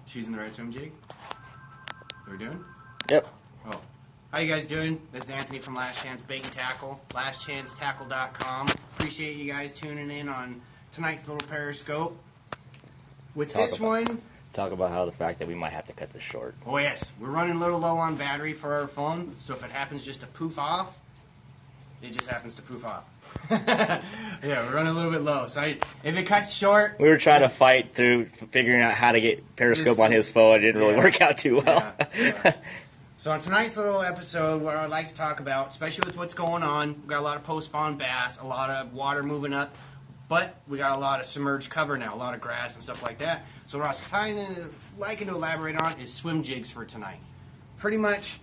Choosing the right swim jig? What we're doing? Yep. Oh. How you guys doing? This is Anthony from Last Chance Bait and Tackle. Tackle.com. Appreciate you guys tuning in on tonight's little Periscope. With this one... Talk about how the fact that we might have to cut this short. Oh yes, we're running a little low on battery for our phone, so if it happens just to poof off, it just happens to poof off. Yeah, we're running a little bit low. So if it cuts short... We were trying to fight through figuring out how to get Periscope on his phone. It didn't really work out too well. Yeah. So on tonight's little episode, what I'd like to talk about, especially with what's going on, we've got a lot of post-spawn bass, a lot of water moving up, but we got a lot of submerged cover now, a lot of grass and stuff like that. So what I was kind of liking to elaborate on is swim jigs for tonight. Pretty much,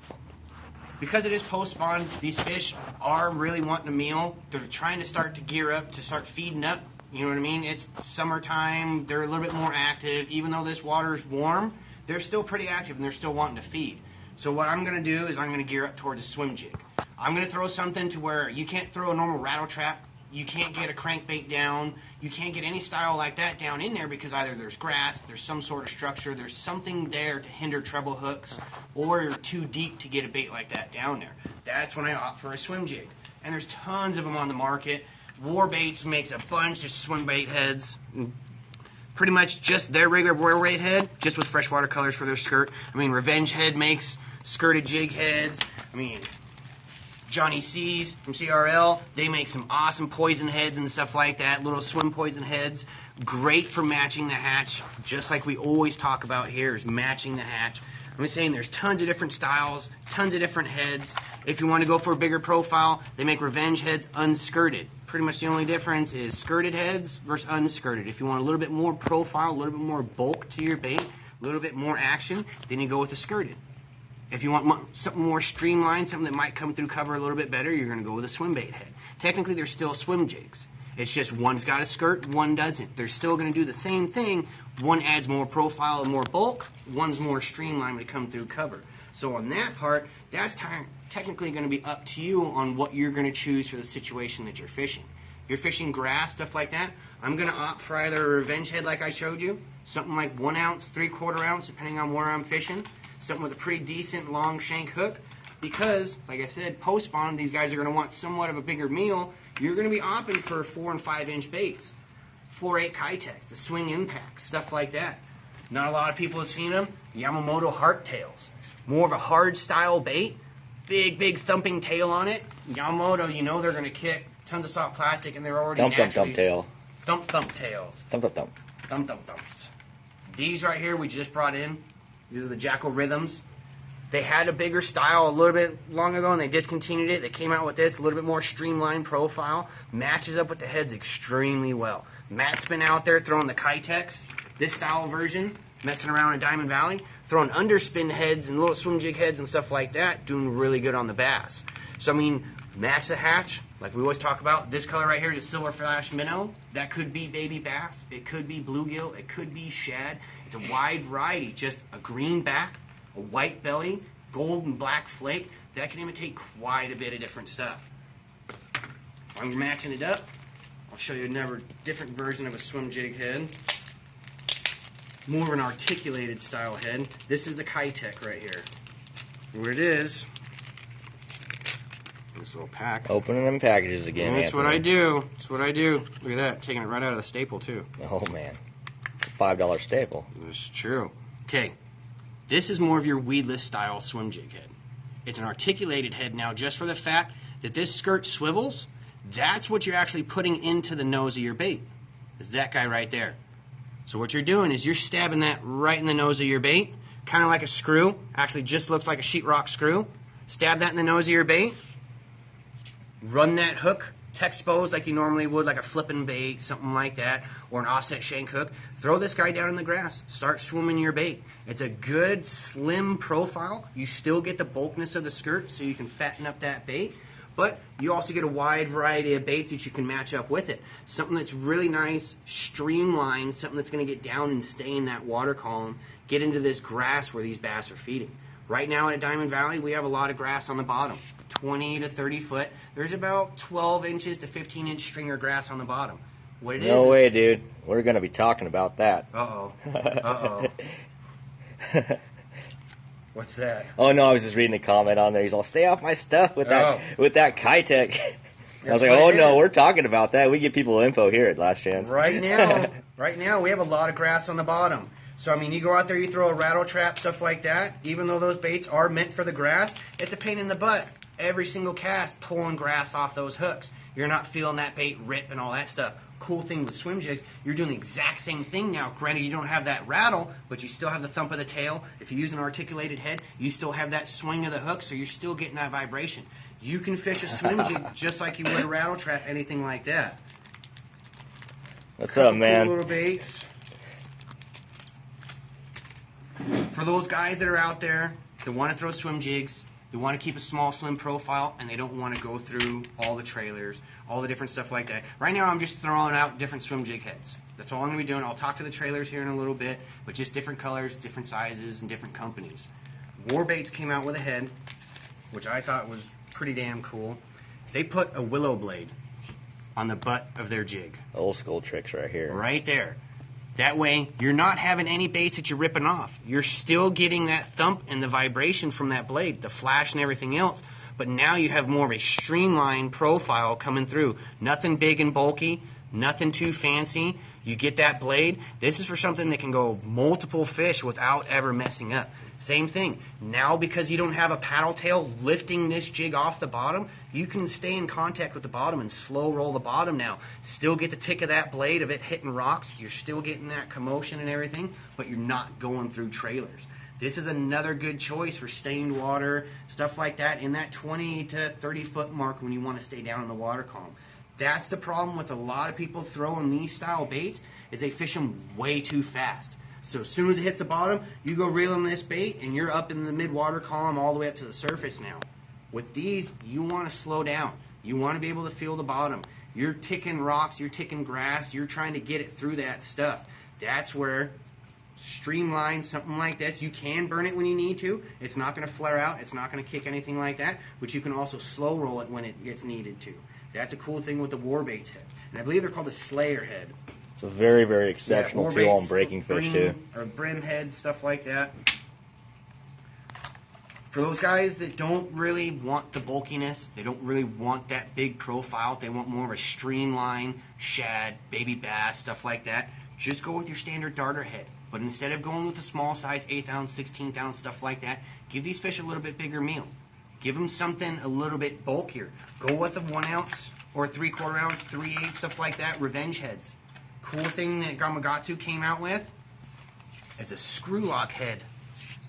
because it is post-spawn, these fish are really wanting a meal. They're trying to start to gear up, to start feeding up. You know what I mean? It's summertime. They're a little bit more active. Even though this water is warm, they're still pretty active and they're still wanting to feed. So what I'm going to do is I'm going to gear up towards a swim jig. I'm going to throw something to where you can't throw a normal rattle trap. You can't get a crankbait down. You can't get any style like that down in there because either there's grass, there's some sort of structure, there's something there to hinder treble hooks, or you're too deep to get a bait like that down there. That's when I opt for a swim jig. And there's tons of them on the market. War Baits makes a bunch of swim bait heads. Pretty much just their regular war bait head, just with freshwater colors for their skirt. I mean, Revenge Head makes skirted jig heads. I mean, Johnny C's from CRL, they make some awesome poison heads and stuff like that, little swim poison heads. Great for matching the hatch, just like we always talk about here, is matching the hatch. I'm saying there's tons of different styles, tons of different heads. If you want to go for a bigger profile, they make Revenge Heads unskirted. Pretty much the only difference is skirted heads versus unskirted. If you want a little bit more profile, a little bit more bulk to your bait, a little bit more action, then you go with the skirted. If you want something more streamlined, something that might come through cover a little bit better, you're going to go with a swim bait head. Technically, they're still swim jigs. It's just one's got a skirt, one doesn't. They're still going to do the same thing. One adds more profile and more bulk. One's more streamlined to come through cover. So on that part, that's technically going to be up to you on what you're going to choose for the situation that you're fishing. If you're fishing grass, stuff like that, I'm going to opt for either a Revenge Head like I showed you, something like 1 ounce, 3/4 ounce, depending on where I'm fishing. Something with a pretty decent long shank hook, because, like I said, post-spawn, these guys are going to want somewhat of a bigger meal. You're going to be opting for 4 and 5 inch baits, 4/8 Kitex, the Swing Impacts, stuff like that. Not a lot of people have seen them. Yamamoto Hardtails, more of a hard style bait, big thumping tail on it. Yamamoto, you know they're going to kick tons of soft plastic, and they're already naturally tail. Thump tails. Thumps. These right here we just brought in. These are the Jackal Rhythms. They had a bigger style a little bit long ago, and they discontinued it. They came out with this, a little bit more streamlined profile. Matches up with the heads extremely well. Matt's been out there throwing the Kitex, this style version, messing around in Diamond Valley, throwing underspin heads and little swim jig heads and stuff like that, doing really good on the bass. So, I mean, match the hatch, like we always talk about. This color right here is a Silver Flash Minnow. That could be baby bass. It could be bluegill. It could be shad. It's a wide variety. Just a green back, a white belly, gold and black flake. That can imitate quite a bit of different stuff. I'm matching it up. I'll show you another different version of a swim jig head. More of an articulated style head. This is the Kitech right here. Where it is. This little pack. Opening them packages again. That's what I do. That's what I do. Look at that. Taking it right out of the staple, too. Oh, man. It's a $5 staple. That's true. Okay. This is more of your weedless style swim jig head. It's an articulated head now just for the fact that this skirt swivels. That's what you're actually putting into the nose of your bait. Is that guy right there. So what you're doing is you're stabbing that right in the nose of your bait, kind of like a screw. Actually just looks like a sheetrock screw. Stab that in the nose of your bait. Run that hook, Texpose like you normally would, like a flipping bait, something like that, or an offset shank hook. Throw this guy down in the grass. Start swimming your bait. It's a good, slim profile. You still get the bulkness of the skirt, so you can fatten up that bait. But you also get a wide variety of baits that you can match up with it. Something that's really nice, streamlined, something that's going to get down and stay in that water column, get into this grass where these bass are feeding. Right now at Diamond Valley, we have a lot of grass on the bottom, 20 to 30 foot. There's about 12 inches to 15 inch stringer grass on the bottom. What it is? No way, dude. We're going to be talking about that. Uh-oh. Uh-oh. What's that? Oh no, I was just reading a comment on there. He's all, "Stay off my stuff with that Kitech." I was like, "Oh no, we're talking about that. We give people info here at Last Chance." Right now, we have a lot of grass on the bottom. So I mean, you go out there, you throw a rattle trap, stuff like that. Even though those baits are meant for the grass, it's a pain in the butt. Every single cast pulling grass off those hooks. You're not feeling that bait rip and all that stuff. Cool thing with swim jigs, you're doing the exact same thing now. Granted, you don't have that rattle, but you still have the thump of the tail. If you use an articulated head, you still have that swing of the hook, so you're still getting that vibration. You can fish a swim jig just like you would a rattle trap, anything like that. What's up, man? Cool little baits. For those guys that are out there that want to throw swim jigs, they want to keep a small, slim profile, and they don't want to go through all the trailers, all the different stuff like that. Right now, I'm just throwing out different swim jig heads. That's all I'm going to be doing. I'll talk to the trailers here in a little bit, but just different colors, different sizes, and different companies. Warbaits came out with a head, which I thought was pretty damn cool. They put a willow blade on the butt of their jig. Old school tricks right here. Right there. That way, you're not having any baits that you're ripping off. You're still getting that thump and the vibration from that blade, the flash and everything else, but now you have more of a streamlined profile coming through. Nothing big and bulky, nothing too fancy. You get that blade. This is for something that can go multiple fish without ever messing up. Same thing. Now, because you don't have a paddle tail lifting this jig off the bottom, you can stay in contact with the bottom and slow roll the bottom now. Still get the tick of that blade of it hitting rocks. You're still getting that commotion and everything, but you're not going through trailers. This is another good choice for stained water, stuff like that, in that 20 to 30 foot mark when you want to stay down in the water column. That's the problem with a lot of people throwing these style baits, is they fish them way too fast. So as soon as it hits the bottom, you go reeling this bait, and you're up in the mid-water column all the way up to the surface now. With these, you want to slow down. You want to be able to feel the bottom. You're ticking rocks, you're ticking grass, you're trying to get it through that stuff. That's where streamline something like this. You can burn it when you need to. It's not going to flare out. It's not going to kick anything like that. But you can also slow roll it when it gets needed to. That's a cool thing with the warbaits heads. And I believe they're called the Slayer head. It's a very, very exceptional tool on breaking fish, too. Or brim heads, stuff like that. For those guys that don't really want the bulkiness, they don't really want that big profile, they want more of a streamline, shad, baby bass, stuff like that, just go with your standard darter head. But instead of going with the small size, 8th ounce, 16th ounce, stuff like that, give these fish a little bit bigger meal. Give them something a little bit bulkier. Go with a 1 ounce or 3/4 ounce, 3/8, stuff like that, revenge heads. Cool thing that Gamakatsu came out with is a screw lock head.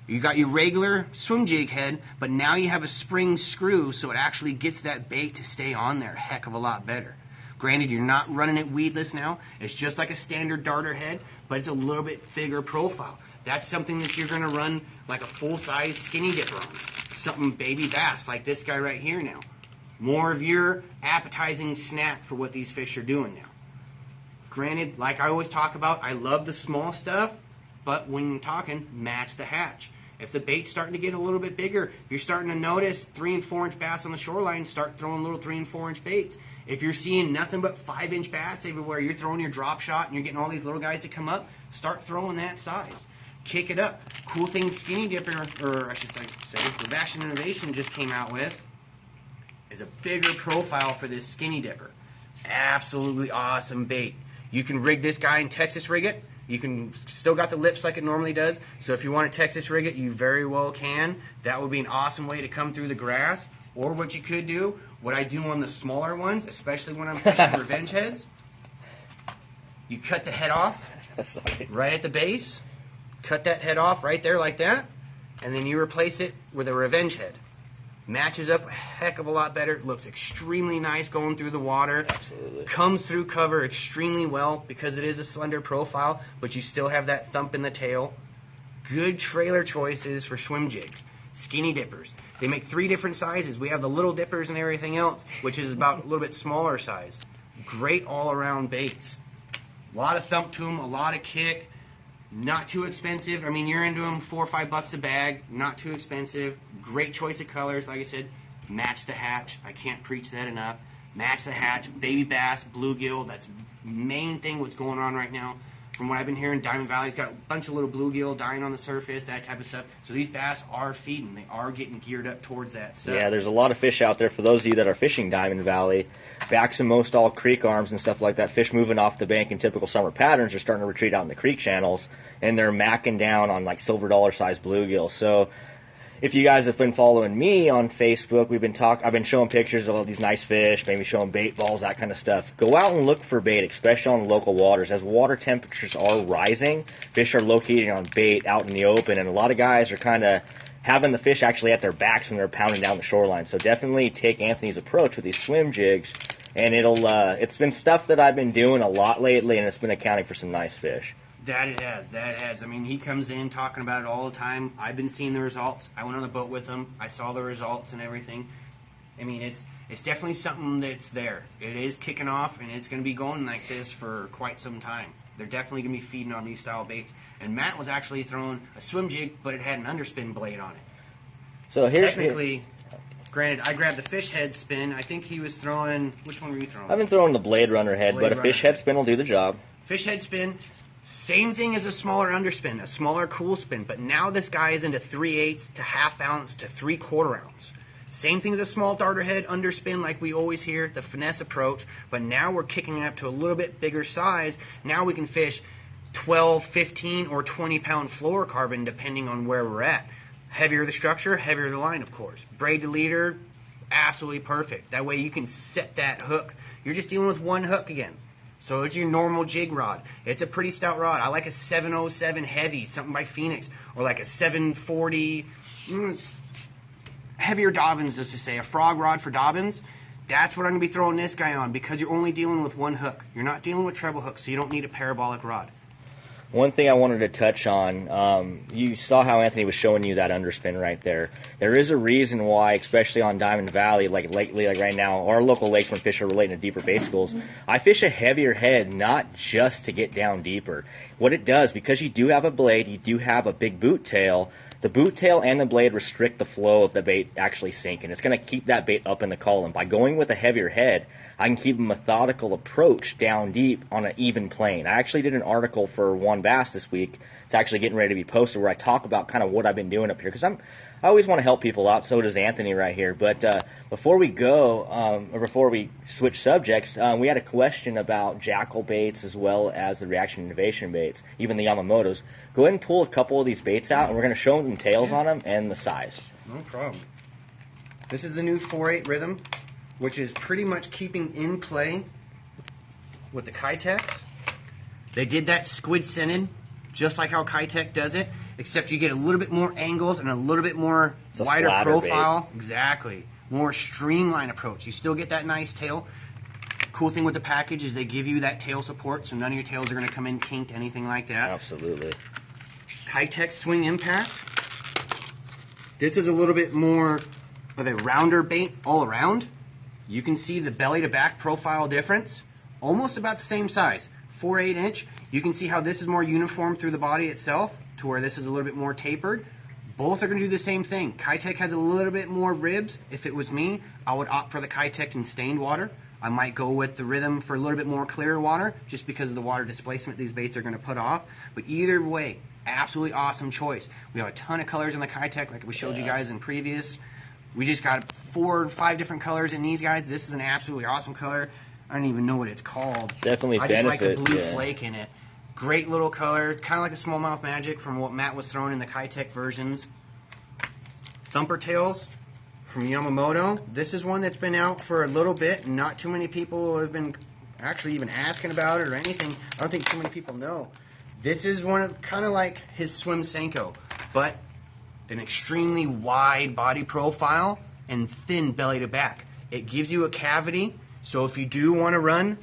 You got your regular swim jig head, but now you have a spring screw, so it actually gets that bait to stay on there a heck of a lot better. Granted, you're not running it weedless now. It's just like a standard darter head, but it's a little bit bigger profile. That's something that you're going to run like a full-size skinny dipper on. Something baby bass like this guy right here now. More of your appetizing snack for what these fish are doing now. Granted, like I always talk about, I love the small stuff, but when you're talking, match the hatch. If the bait's starting to get a little bit bigger, if you're starting to notice 3 and 4 inch bass on the shoreline, start throwing little 3 and 4 inch baits. If you're seeing nothing but 5 inch bass everywhere, you're throwing your drop shot and you're getting all these little guys to come up, start throwing that size. Kick it up. Cool thing Skinny Dipper, or I should say, Action Innovation just came out with, is a bigger profile for this Skinny Dipper. Absolutely awesome bait. You can rig this guy and Texas rig it. You can still got the lips like it normally does. So if you want to Texas rig it, you very well can. That would be an awesome way to come through the grass. Or what you could do, what I do on the smaller ones, especially when I'm fishing revenge heads, you cut the head off right at the base. Cut that head off right there like that. And then you replace it with a revenge head. Matches up a heck of a lot better. Looks extremely nice going through the water. Absolutely. Comes through cover extremely well because it is a slender profile, but you still have that thump in the tail. Good trailer choices for swim jigs. Skinny dippers. They make 3 different sizes. We have the little dippers and everything else, which is about a little bit smaller size. Great all-around baits. A lot of thump to them, a lot of kick. Not too expensive. I mean, you're into them $4 or $5 a bag. Not too expensive. Great choice of colors. Like I said, match the hatch. I can't preach that enough. Match the hatch. Baby bass, bluegill. That's main thing what's going on right now. from what I've been hearing, Diamond Valley's got a bunch of little bluegill dying on the surface, that type of stuff. So these bass are feeding. They are getting geared up towards that stuff. Yeah, there's a lot of fish out there. For those of you that are fishing Diamond Valley, backs and most all creek arms and stuff like that, fish moving off the bank in typical summer patterns are starting to retreat out in the creek channels, and they're macking down on like silver dollar size bluegill. So if you guys have been following me on Facebook, I've been showing pictures of all these nice fish, maybe showing bait balls, that kind of stuff. Go out and look for bait, especially on local waters. As water temperatures are rising, fish are locating on bait out in the open, and a lot of guys are kind of having the fish actually at their backs when they're pounding down the shoreline. So definitely take Anthony's approach with these swim jigs, and it's been stuff that I've been doing a lot lately, and it's been accounting for some nice fish. That it has. I mean, he comes in talking about it all the time. I've been seeing the results. I went on the boat with him. I saw the results and everything. I mean, it's definitely something that's there. It is kicking off, and it's going to be going like this for quite some time. They're definitely going to be feeding on these style baits. And Matt was actually throwing a swim jig, but it had an underspin blade on it. So Granted, I grabbed the fish head spin. I think he was throwing... Which one were you throwing? I've been throwing the Blade Runner head, but a fish head spin will do the job. Fish head spin... Same thing as a smaller underspin, a smaller cool spin, but now this guy is into 3/8 to ½ ounce to 3/4 ounce. Same thing as a small darter head underspin like we always hear, the finesse approach, but now we're kicking it up to a little bit bigger size. Now we can fish 12, 15, or 20 pound fluorocarbon depending on where we're at. Heavier the structure, heavier the line, of course. Braid to leader, absolutely perfect. That way you can set that hook. You're just dealing with one hook again. So it's your normal jig rod. It's a pretty stout rod. I like a 707 heavy, something by Phoenix, or like a 740, heavier Dobbins, just to say, a frog rod for Dobbins. That's what I'm going to be throwing this guy on because you're only dealing with one hook. You're not dealing with treble hooks, so you don't need a parabolic rod. One thing I wanted to touch on, you saw how Anthony was showing you that underspin right there. There is a reason why, especially on Diamond Valley, like lately, like right now, our local lakes when fish are relating to deeper bait schools, I fish a heavier head not just to get down deeper. What it does, because you do have a blade, you do have a big boot tail, the boot tail and the blade restrict the flow of the bait actually sinking. It's going to keep that bait up in the column. By going with a heavier head, I can keep a methodical approach down deep on an even plane. I actually did an article for One Bass this week. It's actually getting ready to be posted where I talk about kind of what I've been doing up here because I always want to help people out. So does Anthony right here. But before we go, or before we switch subjects, we had a question about jackal baits as well as the reaction innovation baits, even the Yamamotos. Go ahead and pull a couple of these baits out, and we're going to show them tails on them and the size. No problem. This is the new 4/8 rhythm, which is pretty much keeping in play with the Kitex. They did that squid scented, just like how Kitec does it, except you get a little bit more angles and a little bit more wider profile. Bait. Exactly. More streamlined approach. You still get that nice tail. Cool thing with the package is they give you that tail support, so none of your tails are going to come in kinked, anything like that. Absolutely. Kitex Swing Impact. This is a little bit more of a rounder bait all around. You can see the belly to back profile difference. Almost about the same size. 4/8 inch. You can see how this is more uniform through the body itself to where this is a little bit more tapered. Both are going to do the same thing. Kitec has a little bit more ribs. If it was me, I would opt for the Kitec in stained water. I might go with the Rhythm for a little bit more clear water just because of the water displacement these baits are going to put off. But either way, absolutely awesome choice. We have a ton of colors in the Kitec like we showed you guys in previous. We just got 4 or 5 different colors in these guys. This is an absolutely awesome color. I don't even know what it's called. Definitely I just like the blue flake in it. Great little color. Kind of like the Smallmouth Magic from what Matt was throwing in the Kitec versions. Thumper Tails from Yamamoto. This is one that's been out for a little bit. Not too many people have been actually even asking about it or anything. I don't think too many people know. This is one of kind of like his Swim Senko, but an extremely wide body profile and thin belly to back. It gives you a cavity, so if you do want to run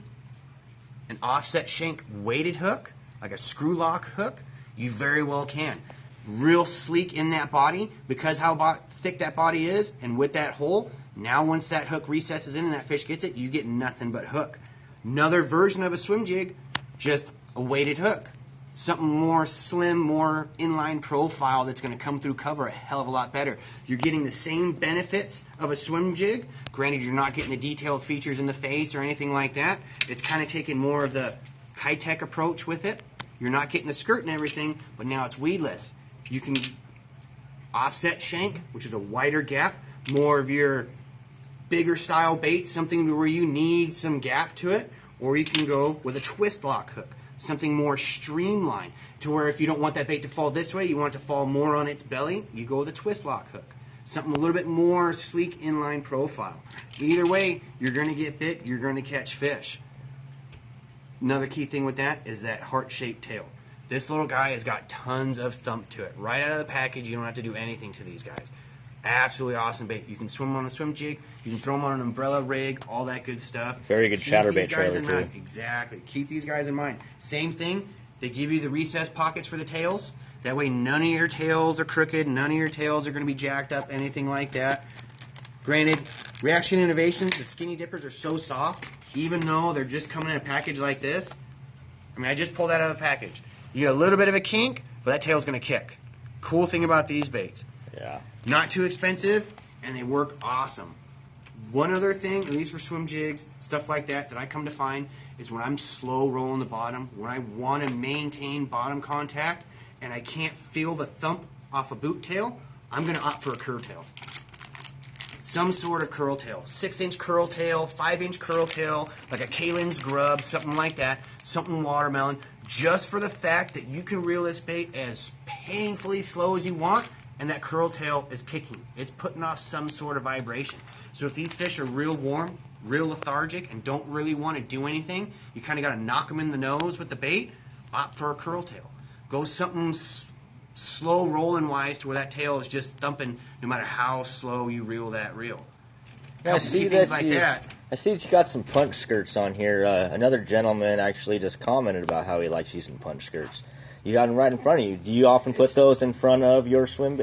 an offset shank weighted hook, like a screw lock hook, you very well can. Real sleek in that body because how thick that body is, and with that hole, now once that hook recesses in and that fish gets it, you get nothing but hook. Another version of a swim jig, just a weighted hook. Something more slim, more inline profile that's going to come through cover a hell of a lot better. You're getting the same benefits of a swim jig. Granted, you're not getting the detailed features in the face or anything like that. It's kind of taking more of the Kitec approach with it. You're not getting the skirt and everything, but now it's weedless. You can offset shank, which is a wider gap, more of your bigger style bait, something where you need some gap to it, or you can go with a twist lock hook, something more streamlined, to where if you don't want that bait to fall this way, you want it to fall more on its belly, you go with a twist lock hook. Something a little bit more sleek inline profile. Either way, you're going to get bit, you're going to catch fish. Another key thing with that is that heart-shaped tail. This little guy has got tons of thump to it. Right out of the package, you don't have to do anything to these guys. Absolutely awesome bait. You can swim on a swim jig, you can throw them on an umbrella rig, all that good stuff. Very good chatterbait trailer too. Exactly. Keep these guys in mind. Same thing, they give you the recessed pockets for the tails. That way none of your tails are crooked, none of your tails are going to be jacked up, anything like that. Granted, Reaction Innovations, the skinny dippers are so soft, even though they're just coming in a package like this. I mean, I just pulled that out of the package. You get a little bit of a kink, but that tail's going to kick. Cool thing about these baits. Yeah. Not too expensive, and they work awesome. One other thing, at least for swim jigs, stuff like that, that I come to find is when I'm slow rolling the bottom, when I want to maintain bottom contact, and I can't feel the thump off a boot tail, I'm going to opt for a curl tail. Some sort of curl tail. 6-inch curl tail, 5-inch curl tail, like a Kalen's grub, something like that, something watermelon, just for the fact that you can reel this bait as painfully slow as you want, and that curl tail is kicking. It's putting off some sort of vibration. So if these fish are real warm, real lethargic, and don't really want to do anything, you kind of got to knock them in the nose with the bait, opt for a curl tail. Go something slow rolling wise to where that tail is just thumping no matter how slow you reel that reel. I see that you got some punch skirts on here. Another gentleman actually just commented about how he likes using punch skirts. You got them right in front of you. Do you often put those in front of your swim?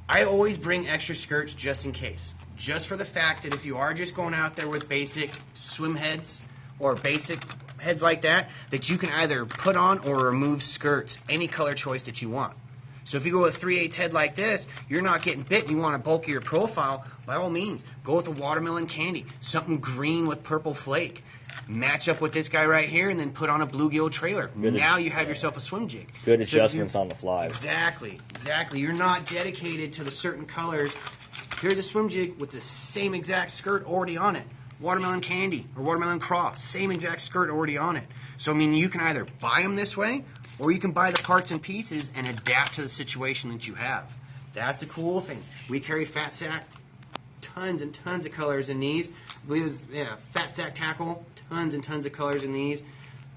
I always bring extra skirts just in case. Just for the fact that if you are just going out there with basic swim heads or basic heads like that, that you can either put on or remove skirts, any color choice that you want. So if you go with a 3/8 head like this, you're not getting bit and you want to bulk your profile, by all means, go with a watermelon candy, something green with purple flake. Match up with this guy right here and then put on a bluegill trailer. Now you have yourself a swim jig. Good adjustments on the fly. Exactly. You're not dedicated to the certain colors. Here's a swim jig with the same exact skirt already on it. Watermelon candy or watermelon cross, same exact skirt already on it. So, I mean, you can either buy them this way or you can buy the parts and pieces and adapt to the situation that you have. That's the cool thing. We carry Fat Sack, tons and tons of colors in these. I believe it's Fat Sack Tackle, tons and tons of colors in these.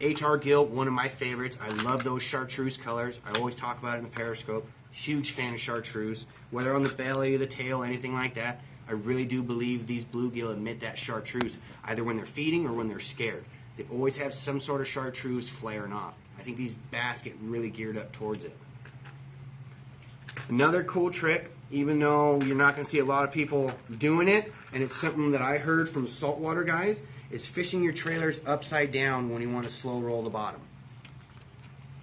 HR Gilt, one of my favorites. I love those chartreuse colors. I always talk about it in the Periscope. Huge fan of chartreuse. Whether on the belly, the tail, anything like that, I really do believe these bluegill emit that chartreuse, either when they're feeding or when they're scared. They always have some sort of chartreuse flaring off. I think these bass get really geared up towards it. Another cool trick, even though you're not going to see a lot of people doing it, and it's something that I heard from saltwater guys, is fishing your trailers upside down when you want to slow roll the bottom.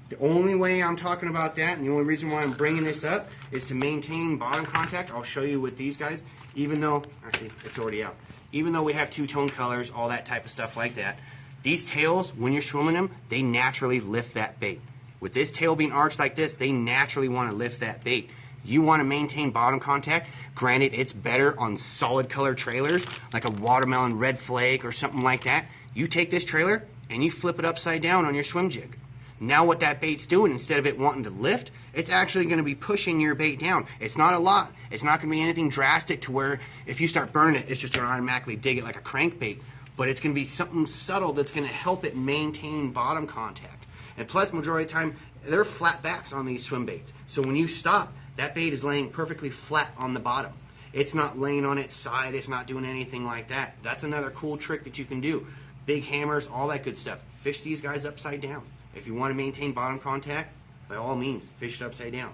The only way I'm talking about that, and the only reason why I'm bringing this up, is to maintain bottom contact. I'll show you with these guys, even though, actually, it's already out. Even though we have two-tone colors, all that type of stuff like that, these tails, when you're swimming them, they naturally lift that bait. With this tail being arched like this, they naturally want to lift that bait. You want to maintain bottom contact. Granted, it's better on solid color trailers, like a watermelon red flake or something like that. You take this trailer and you flip it upside down on your swim jig. Now what that bait's doing, instead of it wanting to lift, it's actually going to be pushing your bait down. It's not a lot. It's not going to be anything drastic to where if you start burning it, it's just going to automatically dig it like a crankbait. But it's going to be something subtle that's going to help it maintain bottom contact. And plus, majority of the time, they're flat backs on these swim baits. So when you stop, that bait is laying perfectly flat on the bottom. It's not laying on its side. It's not doing anything like that. That's another cool trick that you can do. Big hammers, all that good stuff. Fish these guys upside down. If you want to maintain bottom contact, by all means, fish it upside down.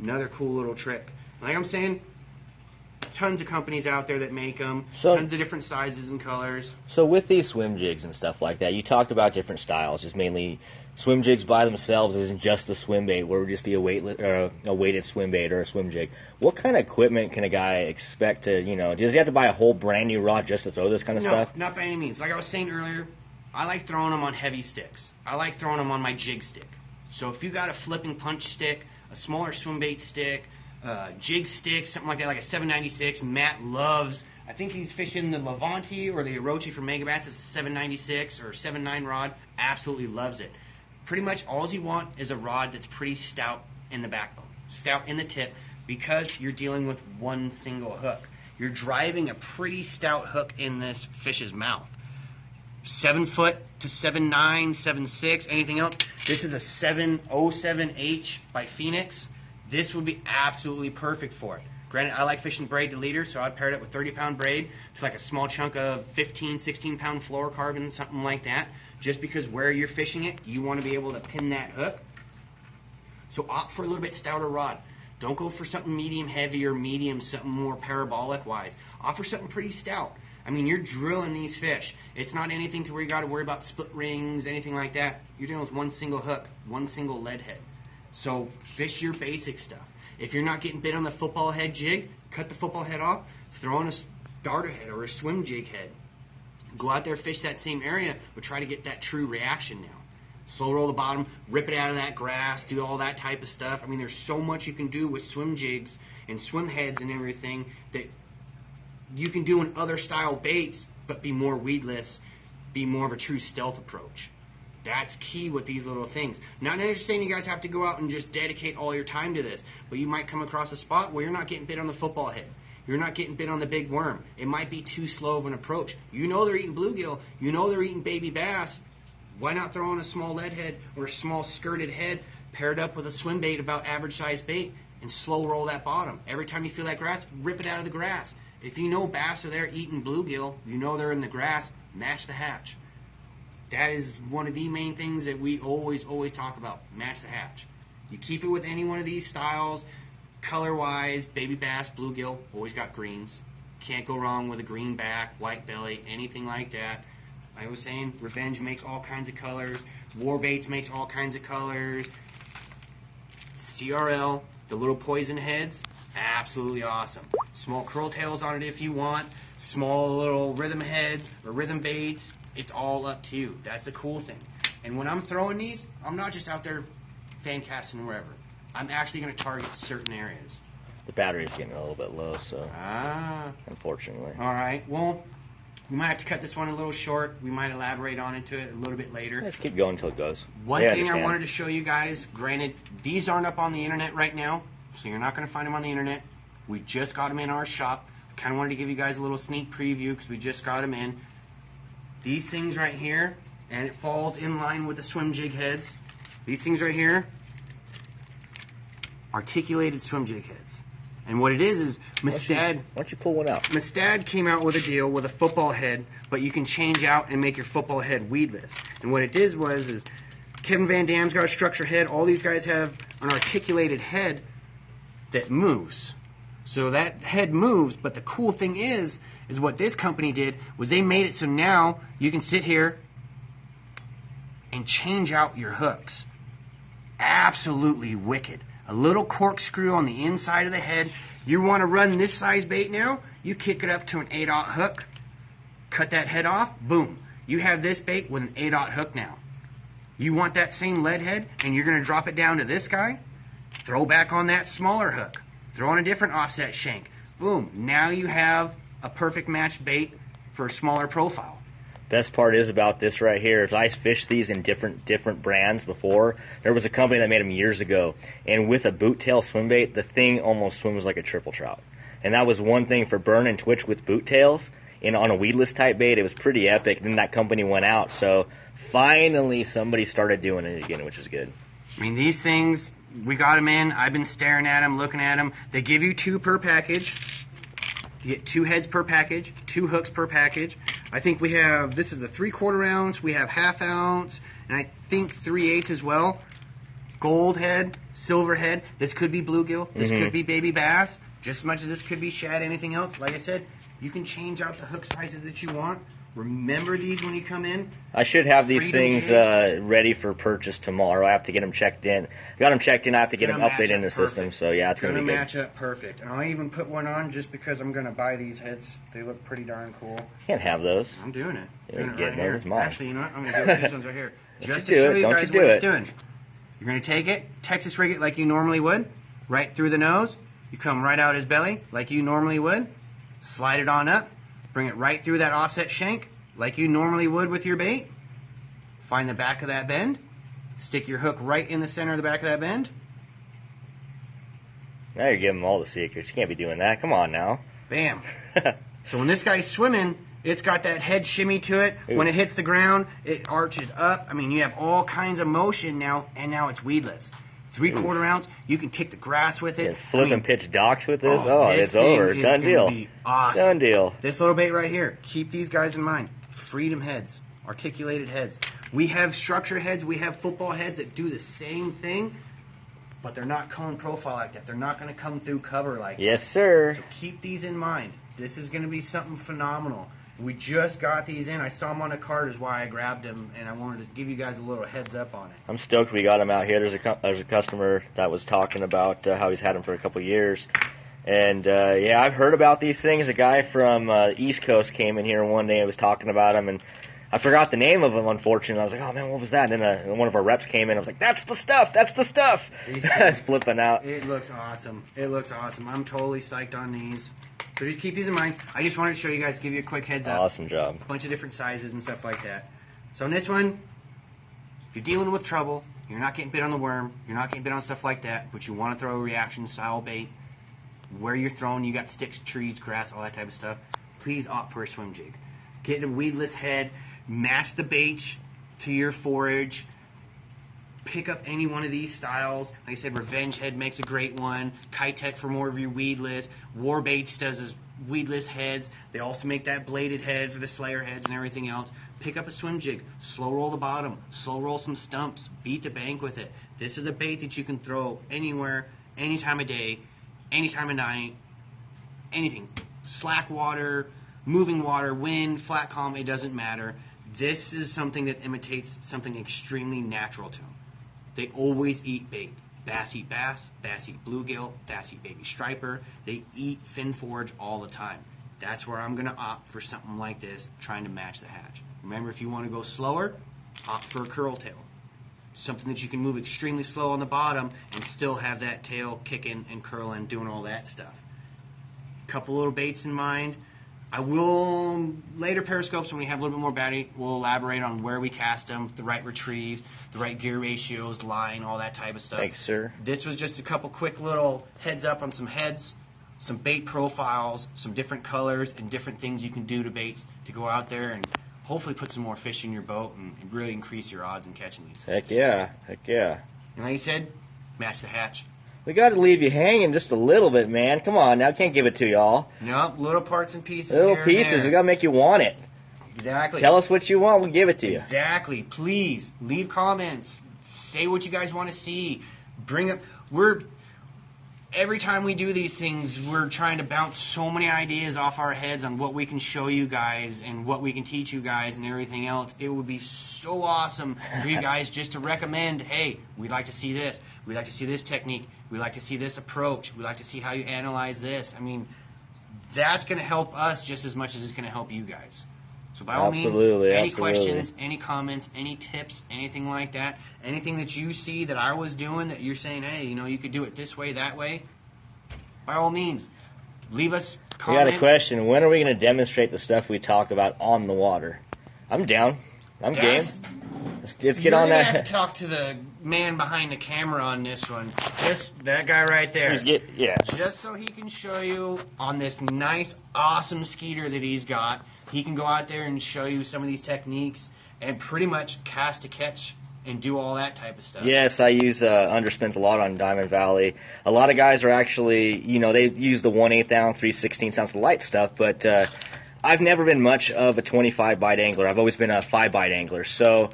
Another cool little trick. Like I'm saying, tons of companies out there that make them, tons of different sizes and colors. So with these swim jigs and stuff like that, you talked about different styles, just mainly swim jigs by themselves isn't just a swim bait, where it would just be a weighted swim bait or a swim jig. What kind of equipment can a guy expect to, does he have to buy a whole brand new rod just to throw this kind of stuff? No, not by any means. Like I was saying earlier, I like throwing them on heavy sticks. I like throwing them on my jig stick. So if you got a flipping punch stick, a smaller swim bait stick, jig stick, something like that, like a 796, Matt loves. I think he's fishing the Levante or the Orochi from Mega Bass. It's a 796 or 7.9 rod. Absolutely loves it. Pretty much all you want is a rod that's pretty stout in the backbone, stout in the tip, because you're dealing with one single hook. You're driving a pretty stout hook in this fish's mouth. 7 foot to 7.9, 7.6, anything else. This is a 707H by Phoenix. This would be absolutely perfect for it. Granted, I like fishing braid to leader, so I'd pair it up with 30-pound braid to like a small chunk of 15, 16-pound fluorocarbon, something like that. Just because where you're fishing it, you want to be able to pin that hook. So opt for a little bit stouter rod. Don't go for something medium heavy or medium, something more parabolic-wise. Opt for something pretty stout. I mean, you're drilling these fish. It's not anything to where you got to worry about split rings, anything like that. You're dealing with one single hook, one single lead head. So fish your basic stuff. If you're not getting bit on the football head jig, cut the football head off, throw in a darter head or a swim jig head. Go out there, fish that same area, but try to get that true reaction now. Slow roll the bottom, rip it out of that grass, do all that type of stuff. I mean, there's so much you can do with swim jigs and swim heads and everything that you can do in other style baits, but be more weedless, be more of a true stealth approach. That's key with these little things. Not necessarily you guys have to go out and just dedicate all your time to this, but you might come across a spot where you're not getting bit on the football head. You're not getting bit on the big worm. It might be too slow of an approach. You know they're eating bluegill. You know they're eating baby bass. Why not throw on a small lead head or a small skirted head paired up with a swim bait about average size bait and slow roll that bottom? Every time you feel that grass, rip it out of the grass. If you know bass are there eating bluegill, you know they're in the grass, match the hatch. That is one of the main things that we always talk about. Match the hatch. You keep it with any one of these styles, color-wise, baby bass, bluegill, always got greens. Can't go wrong with a green back, white belly, anything like that. Like I was saying, Revenge makes all kinds of colors. Warbaits makes all kinds of colors. CRL, the little poison heads, absolutely awesome. Small curl tails on it if you want. Small little rhythm heads or rhythm baits. It's all up to you. That's the cool thing. And when I'm throwing these, I'm not just out there fan casting wherever. I'm actually going to target certain areas. The battery's getting a little bit low, so unfortunately. All right. Well, we might have to cut this one a little short. We might elaborate on into it a little bit later. Let's keep going until it goes. One thing I wanted to show you guys, granted, these aren't up on the internet right now, so you're not going to find them on the internet. We just got them in our shop. I kind of wanted to give you guys a little sneak preview because we just got them in. These things right here, and it falls in line with the swim jig heads. These things right here, articulated swim jig heads. And what it is Mustad. Why don't you pull one out? Mustad came out with a deal with a football head, but you can change out and make your football head weedless. And what it did was Kevin Van Dam's got a structure head. All these guys have an articulated head that moves. So that head moves, but the cool thing is what this company did was they made it so now you can sit here and change out your hooks. Absolutely wicked. A little corkscrew on the inside of the head. You want to run this size bait now, you kick it up to an 8/0 hook, cut that head off, boom. You have this bait with an 8/0 hook now. You want that same lead head and you're going to drop it down to this guy, throw back on that smaller hook, throw on a different offset shank. Boom. Now you have a perfect match bait for a smaller profile. Best part is about this right here is I fished these in different brands before. There was a company that made them years ago, and with a boot tail swim bait, the thing almost swims like a triple trout. And that was one thing for burn and twitch with boot tails. And on a weedless type bait, it was pretty epic. Then that company went out, so finally somebody started doing it again, which is good. I mean, these things, we got them in. I've been staring at them, looking at them. They give you 2 per package. You get 2 heads per package, 2 hooks per package. I think we have, this is a 3/4 ounce, we have 1/2 ounce, and I think 3/8 as well. Gold head, silver head. This could be bluegill. This could be baby bass. Just as much as this could be shad, anything else. Like I said, you can change out the hook sizes that you want. Remember these when you come in. I should have these Freedom things jigs. ready for purchase tomorrow. I have to get them checked in. Got them checked in. I have to get them Gonna updated in the match up system. perfect. So yeah, it's going to be good. match up perfect. And I'll even put one on just because I'm going to buy these heads. They look pretty darn cool. Can't have those. I'm doing it. You Doing ain't it getting right here. those. It's mine. Actually, you know what? I'm going to do it with these ones right here. Just to you do show it. you Don't guys you do what it's it. doing. You're going to take it, Texas rig it like you normally would, right through the nose. You come right out his belly like you normally would. Slide it on up. Bring it right through that offset shank like you normally would with your bait. Find the back of that bend. Stick your hook right in the center of the back of that bend. Now you're giving them all the secrets. You can't be doing that. Come on now. Bam. So when this guy's swimming, it's got that head shimmy to it. Ooh. When it hits the ground, it arches up. I mean, you have all kinds of motion now, and now it's weedless. 3/4 ounce, you can tick the grass with it. And flip and pitch docks with this. this It's thing over. is Done gonna deal. be awesome. Done deal. This little bait right here, keep these guys in mind. Freedom heads, articulated heads. We have structure heads, we have football heads that do the same thing, but they're not cone profile like that. They're not going to come through cover like that. Yes, sir. So keep these in mind. This is going to be something phenomenal. We just got these in. I saw them on a cart is why I grabbed them, and I wanted to give you guys a little heads up on it. I'm stoked we got them out here. There's a customer that was talking about how he's had them for a couple years. And, yeah, I've heard about these things. A guy from East Coast came in here one day and was talking about them, and I forgot the name of them, unfortunately. I was like, oh, man, what was that? And then one of our reps came in. I was like, that's the stuff. That's the stuff. I was flipping out. It looks awesome. It looks awesome. I'm totally psyched on these. So just keep these in mind. I just wanted to show you guys, give you a quick heads up. Awesome job. A bunch of different sizes and stuff like that. So in this one, if you're dealing with trouble, you're not getting bit on the worm, you're not getting bit on stuff like that, but you want to throw a reaction style bait, where you're throwing, you got sticks, trees, grass, all that type of stuff, please opt for a swim jig. Get a weedless head, match the bait to your forage, pick up any one of these styles. Like I said, Revenge Head makes a great one. Kitech for more of your weedless. War Baits does his weedless heads. They also make that bladed head for the Slayer heads and everything else. Pick up a swim jig. Slow roll the bottom. Slow roll some stumps. Beat the bank with it. This is a bait that you can throw anywhere, any time of day, any time of night, anything. Slack water, moving water, wind, flat calm, it doesn't matter. This is something that imitates something extremely natural to them. They always eat bait. Bass eat bass, bass eat bluegill, bass eat baby striper. They eat fin forage all the time. That's where I'm going to opt for something like this, trying to match the hatch. Remember, if you want to go slower, opt for a curl tail. Something that you can move extremely slow on the bottom and still have that tail kicking and curling, doing all that stuff. Couple little baits in mind. I will, later Periscopes, when we have a little bit more battery, we'll elaborate on where we cast them, the right retrieves, the right gear ratios, line, all that type of stuff. Thanks, sir. This was just a couple quick little heads up on some heads, some bait profiles, some different colors, and different things you can do to baits to go out there and hopefully put some more fish in your boat and really increase your odds in catching these things. Heck yeah. Heck yeah. And like you said, match the hatch. We got to leave you hanging just a little bit, man. Come on now. Can't give it to y'all. Nope, little parts and pieces. Little here pieces. And there. We got to make you want it. Exactly. Tell us what you want. We'll give it to you. Exactly. Please leave comments. Say what you guys want to see. Bring up. Every time we do these things, we're trying to bounce so many ideas off our heads on what we can show you guys and what we can teach you guys and everything else. It would be so awesome for you guys just to recommend, hey, we'd like to see this. We'd like to see this technique. We'd like to see this approach. We'd like to see how you analyze this. I mean, that's going to help us just as much as it's going to help you guys. So by all means, any questions, any comments, any tips, anything like that, anything that you see that I was doing that you're saying, hey, you could do it this way, that way, by all means, leave us comments. We got a question. When are we going to demonstrate the stuff we talk about on the water? I'm down. I'm game. Let's get on that. You're going to have to talk to the man behind the camera on this one. That guy right there. Just so he can show you on this nice, awesome skeeter that he's got. He can go out there and show you some of these techniques and pretty much cast a catch and do all that type of stuff. Yes, I use underspins a lot on Diamond Valley. A lot of guys are actually, they use the 1/8 ounce, 3/16 ounce light stuff, but I've never been much of a 25 bite angler. I've always been a 5 bite angler. So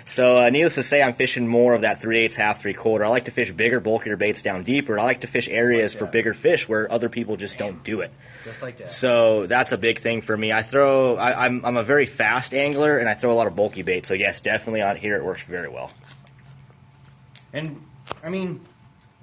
So, needless to say, I'm fishing more of that 3/8, half, 3/4. I like to fish bigger, bulkier baits down deeper. I like to fish areas for bigger fish where other people just don't do it. Just like that. So that's a big thing for me. I'm a very fast angler, and I throw a lot of bulky bait. So yes, definitely on here it works very well. And I mean,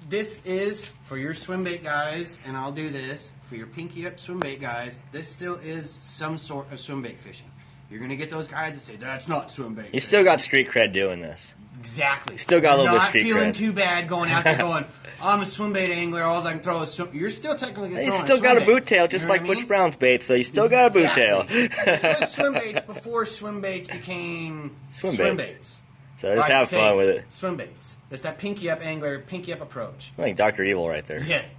this is for your swim bait guys, and I'll do this for your pinky up swim bait guys. This still is some sort of swim bait fishing. You're going to get those guys that say, that's not swim bait. You still got street cred doing this. Exactly. Still got a little bit of street cred. Not feeling cred. too bad going out there going, I'm a swim bait angler, all I can throw is swim. You're still technically throwing You still got a boot tail, just like Butch Brown's bait, so you still got a boot tail. This was swim baits before swim baits became swim baits. So just have fun with it. Swim baits. It's that pinky up angler, pinky up approach. I think Dr. Evil right there. Yes.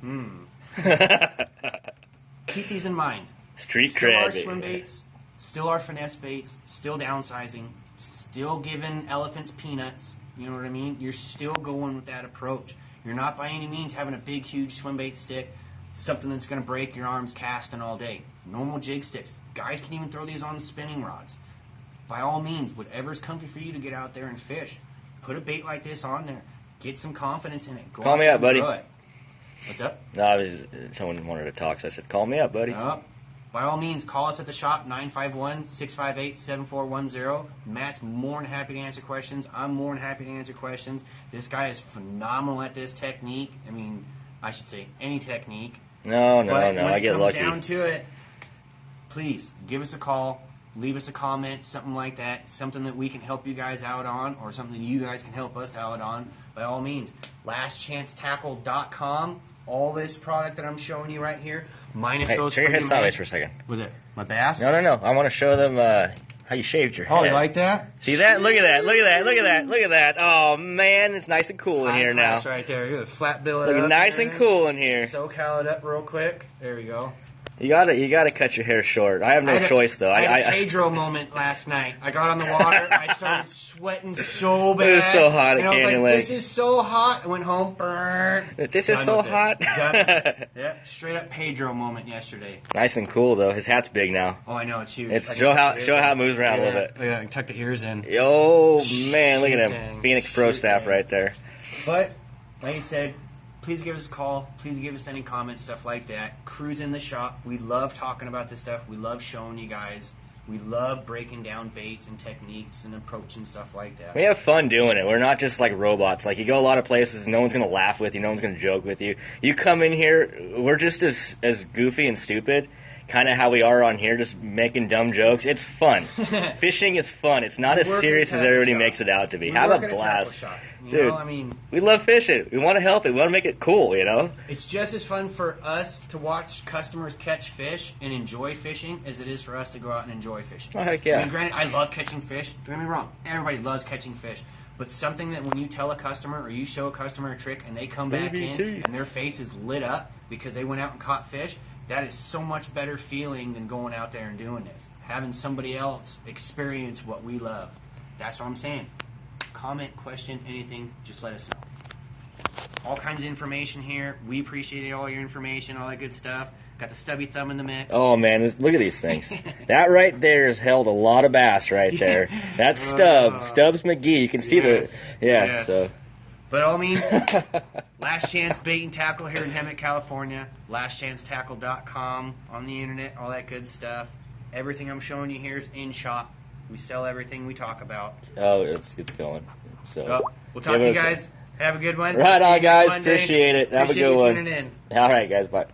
Keep these in mind. Street still cred. Still our swim baits, still our finesse baits, still downsizing, still giving elephants peanuts. You know what I mean? You're still going with that approach. You're not by any means having a big, huge swim bait stick, something that's going to break your arms casting all day. Normal jig sticks. Guys can even throw these on spinning rods. By all means, whatever's comfy for you to get out there and fish, put a bait like this on there. Get some confidence in it. Call me up, buddy. What's up? No, someone wanted to talk, so I said, call me up, buddy. By all means, call us at the shop, 951-658-7410. Matt's more than happy to answer questions. I'm more than happy to answer questions. This guy is phenomenal at this technique. I mean, I should say any technique. No, I get lucky. When it comes down to it, please give us a call, leave us a comment, something like that, something that we can help you guys out on, or something you guys can help us out on. By all means, Tackle.com. All this product that I'm showing you right here, minus those. Turn your head sideways for a second. Was it my bass? No. I want to show them how you shaved your head. Oh, you like that? See that? Look at that! Look at that! Look at that! Look at that! Oh man, it's nice and cool in here now. Right there. You're gonna flat bill it Looking up. nice and cool in here. SoCal it up real quick. There we go. You gotta cut your hair short. I have no choice though. I had a Pedro moment last night. I got on the water. I started sweating so bad. It was so hot at Canyon Lake. This is so hot. I went home. Burn. This is so hot. Yep, straight up Pedro moment yesterday. Nice and cool though. His hat's big now. Oh, I know it's huge. It's show how it moves around a little bit. Look at that. Tuck the ears in. Oh man, look at him. Phoenix Pro Staff right there. But like I said, please give us a call. Please give us any comments, stuff like that. Cruise in the shop. We love talking about this stuff. We love showing you guys. We love breaking down baits and techniques and approach and stuff like that. We have fun doing it. We're not just like robots. Like you go a lot of places and no one's going to laugh with you. No one's going to joke with you. You come in here, we're just as goofy and stupid, kind of how we are on here, just making dumb jokes. It's fun. Fishing is fun. It's not as serious as everybody makes it out to be. Have a blast. Dude, I mean, we love fishing. We want to help it. We want to make it cool, you know? It's just as fun for us to watch customers catch fish and enjoy fishing as it is for us to go out and enjoy fishing. Oh, heck yeah. I mean, granted, I love catching fish. Don't get me wrong. Everybody loves catching fish. But something that when you tell a customer or you show a customer a trick and they come back in and their face is lit up because they went out and caught fish, that is so much better feeling than going out there and doing this. Having somebody else experience what we love. That's what I'm saying. Comment, question, anything, just let us know. All kinds of information here. We appreciate all your information, all that good stuff. Got the stubby thumb in the mix. Oh, man, look at these things. That right there has held a lot of bass right there. That's Stubbs McGee. You can see so. But all means, Last Chance Bait and Tackle here in Hemet, California. Tackle.com on the internet, all that good stuff. Everything I'm showing you here is in shop. We sell everything we talk about. Oh, it's going. So we'll talk to you guys. Have a good one. Right on, guys. Appreciate it. Have a good one. Tuning in. All right, guys. Bye.